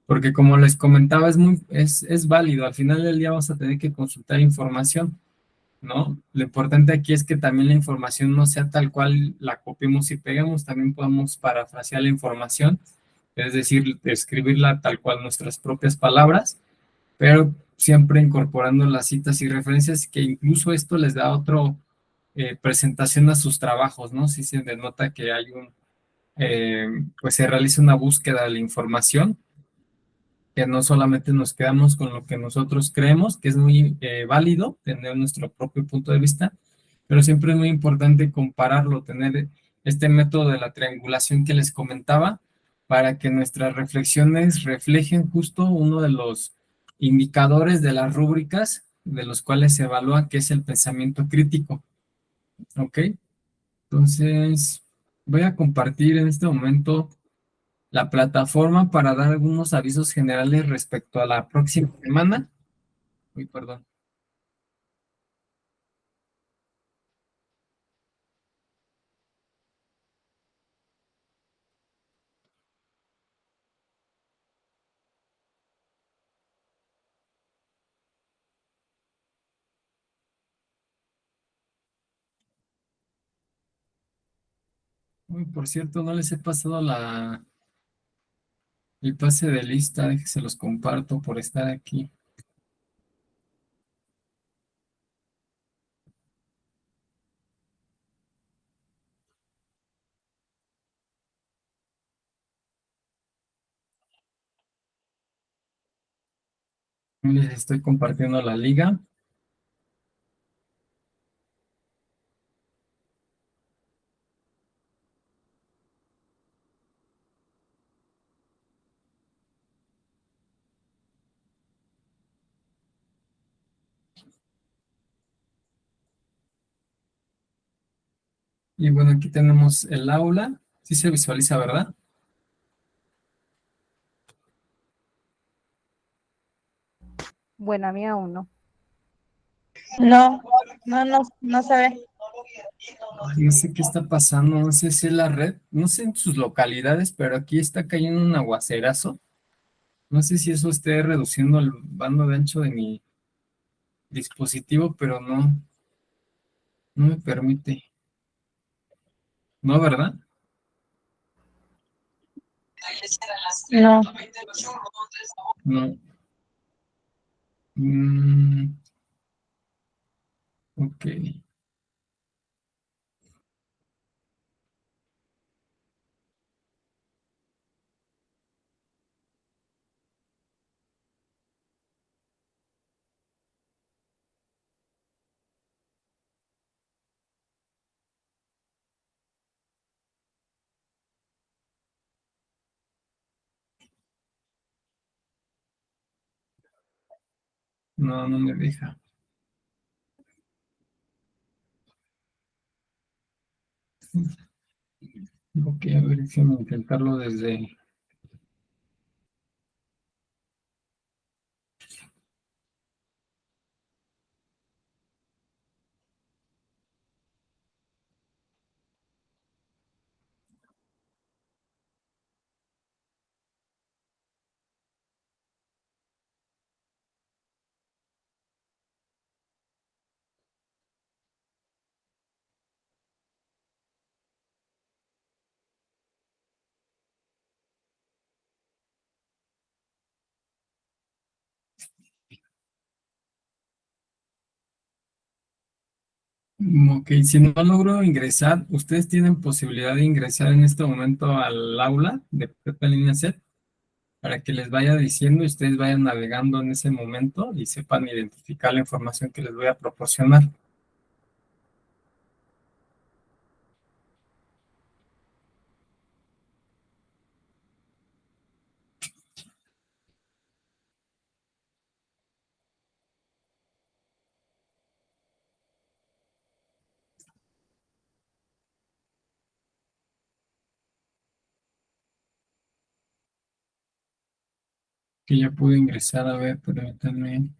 Porque como les comentaba, es válido. Al final del día vamos a tener que consultar información, ¿no? Lo importante aquí es que también la información no sea tal cual la copiemos y peguemos, también podamos parafrasear la información, es decir, escribirla tal cual nuestras propias palabras, pero siempre incorporando las citas y referencias, que incluso esto les da otra presentación a sus trabajos, ¿no? Si se denota que hay pues se realiza una búsqueda de la información, que no solamente nos quedamos con lo que nosotros creemos, que es muy válido tener nuestro propio punto de vista, pero siempre es muy importante compararlo, tener este método de la triangulación que les comentaba, para que nuestras reflexiones reflejen justo uno de los indicadores de las rúbricas de los cuales se evalúa, que es el pensamiento crítico. ¿Ok? Entonces, voy a compartir en este momento la plataforma para dar algunos avisos generales respecto a la próxima semana. Uy, perdón. Uy, por cierto, no les he pasado el pase de lista, déjense los comparto por estar aquí. Les estoy compartiendo la liga. Y bueno, aquí tenemos el aula. Sí se visualiza, ¿verdad? Bueno, a mí aún no. No, no se ve. Ay, no sé qué está pasando, no sé si es la red, no sé en sus localidades, pero aquí está cayendo un aguacerazo. No sé si eso esté reduciendo el bando de ancho de mi dispositivo, pero no me permite. ¿No, verdad? No. No. Mm, ok. No me deja. Ok, a ver, déjame intentarlo desde... Ok, si no logro ingresar, ¿ustedes tienen posibilidad de ingresar en este momento al aula de Prepa en Línea C para que les vaya diciendo y ustedes vayan navegando en ese momento y sepan identificar la información que les voy a proporcionar? Que ya pude ingresar, a ver, permítanme.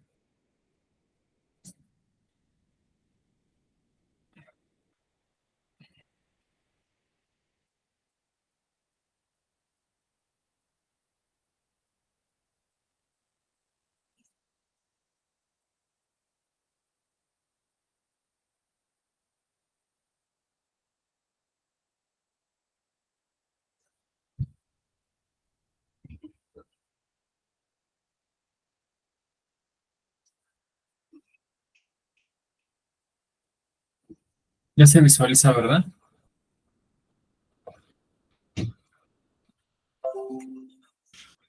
Ya se visualiza, ¿verdad?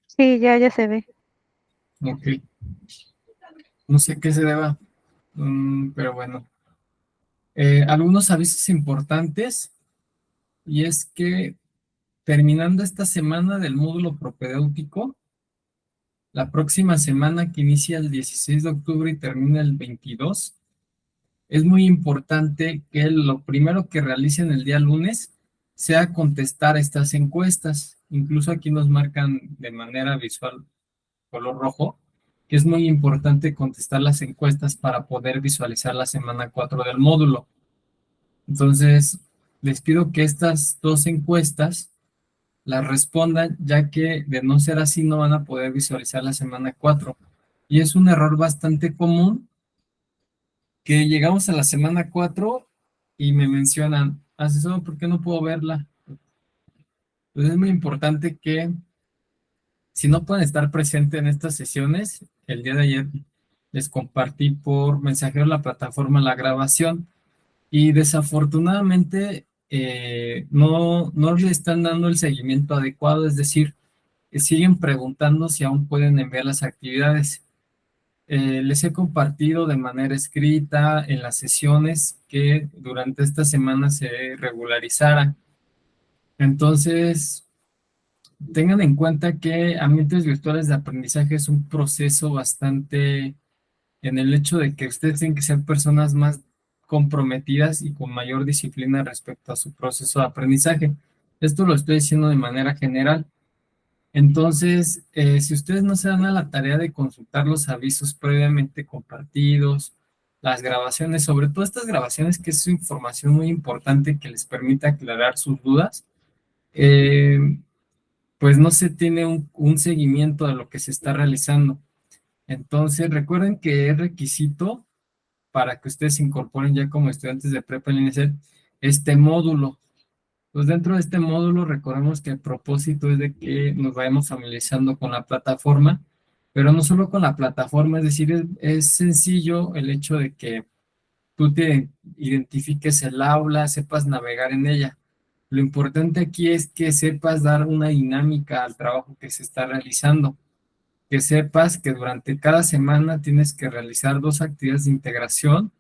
Sí, ya se ve. Ok. No sé qué se deba, pero bueno. Algunos avisos importantes, y es que terminando esta semana del módulo propedéutico, la próxima semana que inicia el 16 de octubre y termina el 22, es muy importante que lo primero que realicen el día lunes sea contestar estas encuestas. Incluso aquí nos marcan de manera visual color rojo, que es muy importante contestar las encuestas para poder visualizar la semana 4 del módulo. Entonces, les pido que estas dos encuestas las respondan, ya que de no ser así no van a poder visualizar la semana 4. Y es un error bastante común que llegamos a la semana 4 y me mencionan, asesor, ¿por qué no puedo verla? Pues es muy importante que si no pueden estar presentes en estas sesiones, el día de ayer les compartí por mensajero la plataforma la grabación y desafortunadamente no le están dando el seguimiento adecuado, es decir, siguen preguntando si aún pueden enviar las actividades. les he compartido de manera escrita en las sesiones que durante esta semana se regularizaran. Entonces, tengan en cuenta que ambientes virtuales de aprendizaje es un proceso bastante en el hecho de que ustedes tienen que ser personas más comprometidas y con mayor disciplina respecto a su proceso de aprendizaje. Esto lo estoy diciendo de manera general. Entonces, si ustedes no se dan a la tarea de consultar los avisos previamente compartidos, las grabaciones, sobre todo estas grabaciones, que es información muy importante que les permite aclarar sus dudas, pues no se tiene un seguimiento de lo que se está realizando. Entonces, recuerden que es requisito para que ustedes se incorporen ya como estudiantes de prepa en línea este módulo. Pues dentro de este módulo recordemos que el propósito es de que nos vayamos familiarizando con la plataforma, pero no solo con la plataforma, es decir, es sencillo el hecho de que tú te identifiques el aula, sepas navegar en ella. Lo importante aquí es que sepas dar una dinámica al trabajo que se está realizando, que sepas que durante cada semana tienes que realizar 2 actividades de integración.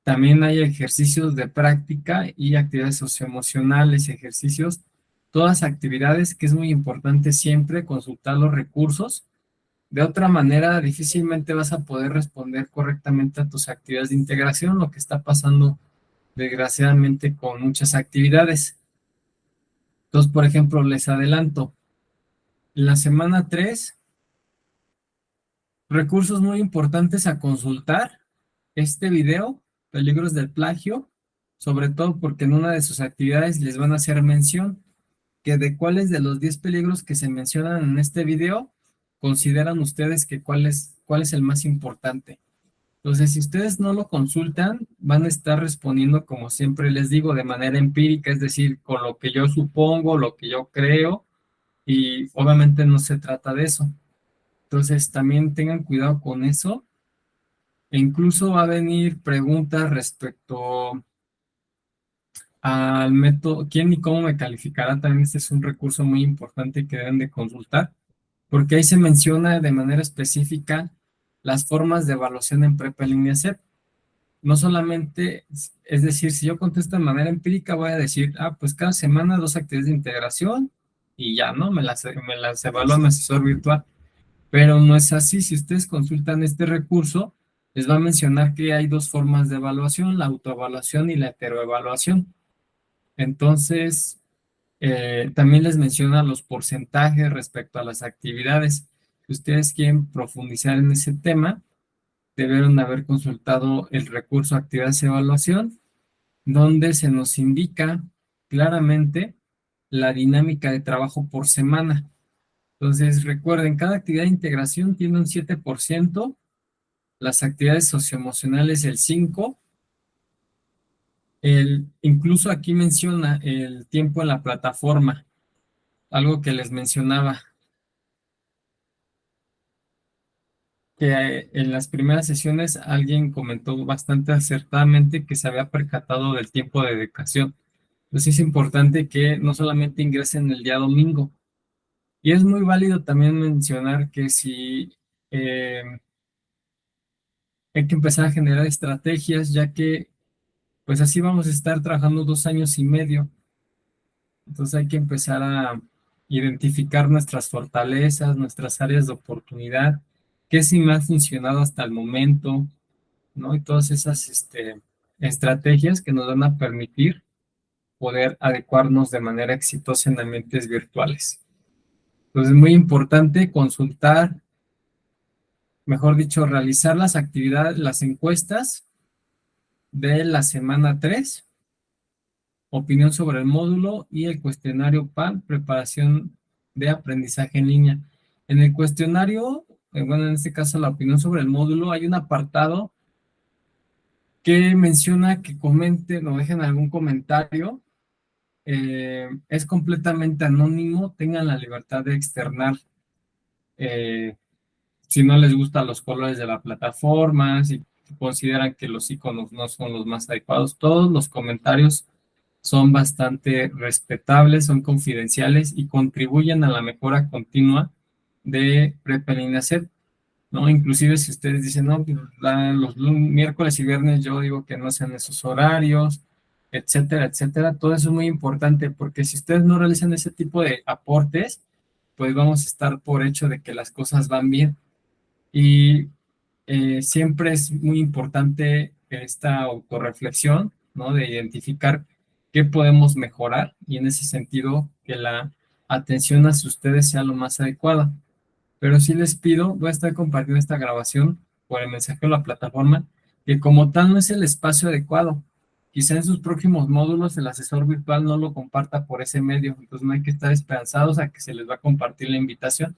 También hay ejercicios de práctica y actividades socioemocionales, ejercicios, todas actividades que es muy importante siempre consultar los recursos. De otra manera, difícilmente vas a poder responder correctamente a tus actividades de integración, lo que está pasando desgraciadamente con muchas actividades. Entonces, por ejemplo, les adelanto, en la semana 3, recursos muy importantes a consultar, este video, peligros del plagio, sobre todo porque en una de sus actividades les van a hacer mención que de cuáles de los 10 peligros que se mencionan en este video, consideran ustedes que cuál es el más importante. Entonces, si ustedes no lo consultan, van a estar respondiendo, como siempre les digo, de manera empírica, es decir, con lo que yo supongo, lo que yo creo, y obviamente no se trata de eso. Entonces, también tengan cuidado con eso. E incluso va a venir preguntas respecto al método, quién y cómo me calificará. También este es un recurso muy importante que deben de consultar, porque ahí se menciona de manera específica las formas de evaluación en prepa en línea SEP. No solamente, es decir, si yo contesto de manera empírica, voy a decir, pues cada semana 2 actividades de integración y ya, ¿no? Me las evalúa mi asesor virtual. Pero no es así. Si ustedes consultan este recurso, les va a mencionar que hay 2 formas de evaluación, la autoevaluación y la heteroevaluación. Entonces, también les menciona los porcentajes respecto a las actividades. Si ustedes quieren profundizar en ese tema, debieron haber consultado el recurso actividades de evaluación, donde se nos indica claramente la dinámica de trabajo por semana. Entonces, recuerden, cada actividad de integración tiene un 7%, las actividades socioemocionales el 5%, incluso aquí menciona el tiempo en la plataforma, algo que les mencionaba, que en las primeras sesiones alguien comentó bastante acertadamente que se había percatado del tiempo de dedicación. Entonces es importante que no solamente ingresen el día domingo. Y es muy válido también mencionar que si hay que empezar a generar estrategias, ya que pues así vamos a estar trabajando 2 años y medio. Entonces hay que empezar a identificar nuestras fortalezas, nuestras áreas de oportunidad, qué sí me ha funcionado hasta el momento, ¿no? Y todas esas estrategias que nos van a permitir poder adecuarnos de manera exitosa en ambientes virtuales. Entonces es muy importante consultar, mejor dicho, realizar las actividades, las encuestas de la semana 3, opinión sobre el módulo, y el cuestionario PAL, preparación de aprendizaje en línea. En el cuestionario, bueno, en este caso la opinión sobre el módulo, hay un apartado que menciona que comenten o dejen algún comentario. Es completamente anónimo, tengan la libertad de externar si no les gustan los colores de la plataforma, si consideran que los iconos no son los más adecuados. Todos los comentarios son bastante respetables, son confidenciales y contribuyen a la mejora continua de Prepa en línea SEP. ¿no? Inclusive si ustedes dicen, no, pues, los miércoles y viernes yo digo que no sean esos horarios, etcétera, etcétera. Todo eso es muy importante porque si ustedes no realizan ese tipo de aportes, pues vamos a estar por hecho de que las cosas van bien. Y siempre es muy importante esta autorreflexión, ¿no? De identificar qué podemos mejorar y en ese sentido que la atención hacia ustedes sea lo más adecuada. Pero sí les pido, voy a estar compartiendo esta grabación por el mensaje de la plataforma, que como tal no es el espacio adecuado. Quizá en sus próximos módulos el asesor virtual no lo comparta por ese medio, entonces no hay que estar esperanzados a que se les va a compartir la invitación,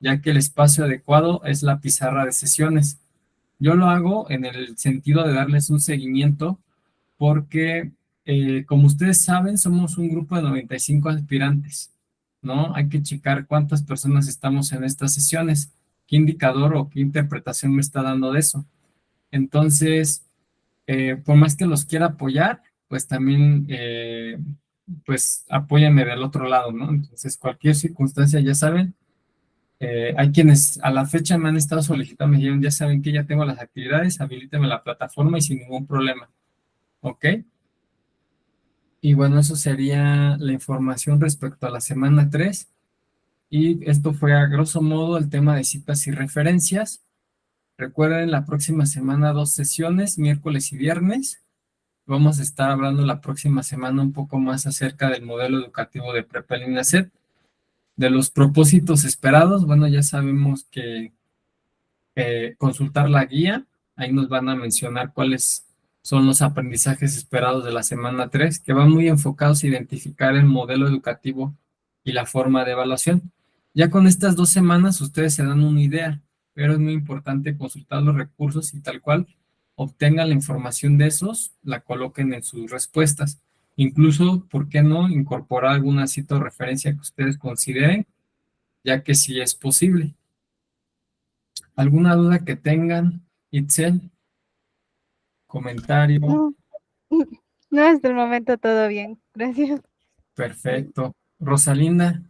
ya que el espacio adecuado es la pizarra de sesiones. Yo lo hago en el sentido de darles un seguimiento porque, como ustedes saben, somos un grupo de 95 aspirantes, ¿no? Hay que checar cuántas personas estamos en estas sesiones, qué indicador o qué interpretación me está dando de eso. Entonces, por más que los quiera apoyar, pues también, pues apóyenme del otro lado, ¿no? Entonces, cualquier circunstancia, ya saben, hay quienes a la fecha me han estado solicitando, me dijeron, ya saben que ya tengo las actividades, habilíteme la plataforma y sin ningún problema, ¿ok? Y bueno, eso sería la información respecto a la semana 3. Y esto fue a grosso modo el tema de citas y referencias. Recuerden, la próxima semana 2 sesiones, miércoles y viernes. Vamos a estar hablando la próxima semana un poco más acerca del modelo educativo de Prepel y NACET. De los propósitos esperados, bueno, ya sabemos que consultar la guía, ahí nos van a mencionar cuáles son los aprendizajes esperados de la semana 3, que van muy enfocados a identificar el modelo educativo y la forma de evaluación. Ya con estas 2 semanas ustedes se dan una idea, pero es muy importante consultar los recursos y tal cual obtengan la información de esos, la coloquen en sus respuestas. Incluso, ¿por qué no incorporar alguna cita o referencia que ustedes consideren, ya que sí es posible? ¿Alguna duda que tengan, Itzel? ¿Comentario? No, no, hasta el momento todo bien. Gracias. Perfecto. Rosalinda,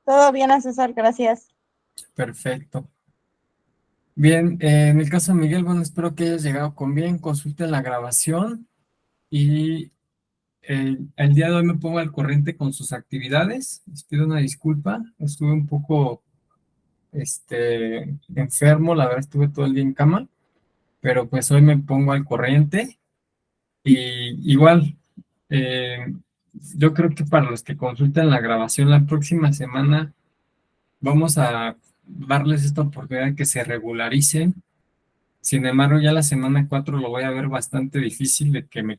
Todo bien, asesor, gracias. perfecto. Bien, en el caso de Miguel, bueno, espero que hayas llegado con bien, consulten la grabación y el día de hoy me pongo al corriente con sus actividades. Les pido una disculpa, estuve un poco enfermo, la verdad estuve todo el día en cama, pero pues hoy me pongo al corriente y igual, yo creo que para los que consulten la grabación la próxima semana vamos a darles esta oportunidad de que se regularicen. Sin embargo, ya la semana 4 lo voy a ver bastante difícil de que me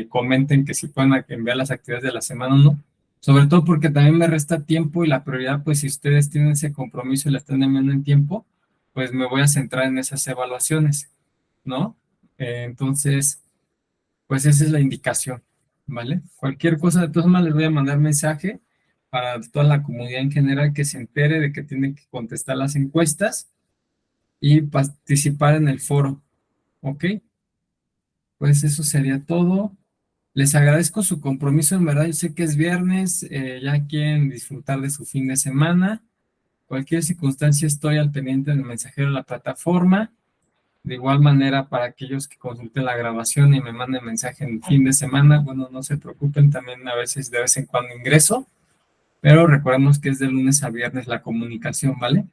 comenten que si pueden enviar las actividades de la semana 1, sobre todo porque también me resta tiempo y la prioridad, pues si ustedes tienen ese compromiso y la están enviando en tiempo, pues me voy a centrar en esas evaluaciones, ¿no? Entonces, pues esa es la indicación, ¿vale? Cualquier cosa, de todas maneras les voy a mandar mensaje para toda la comunidad en general que se entere de que tienen que contestar las encuestas y participar en el foro, ¿ok? Pues eso sería todo. Les agradezco su compromiso, en verdad, yo sé que es viernes, ya quieren disfrutar de su fin de semana. Cualquier circunstancia estoy al pendiente del mensajero de la plataforma. De igual manera, para aquellos que consulten la grabación y me manden mensaje en fin de semana, bueno, no se preocupen, también a veces de vez en cuando ingreso, pero recordemos que es de lunes a viernes la comunicación, ¿vale?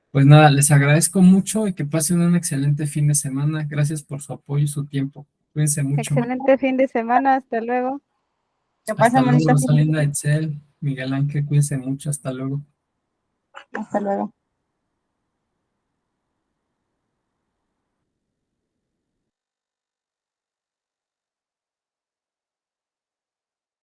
Pues nada, les agradezco mucho y que pasen un excelente fin de semana. Gracias por su apoyo y su tiempo. Cuídense mucho. Excelente fin de semana. Hasta luego. Que Hasta pasen luego, bonito fin. Rosalinda, Itzel, Miguel Ángel, cuídense mucho. Hasta luego. Hasta luego.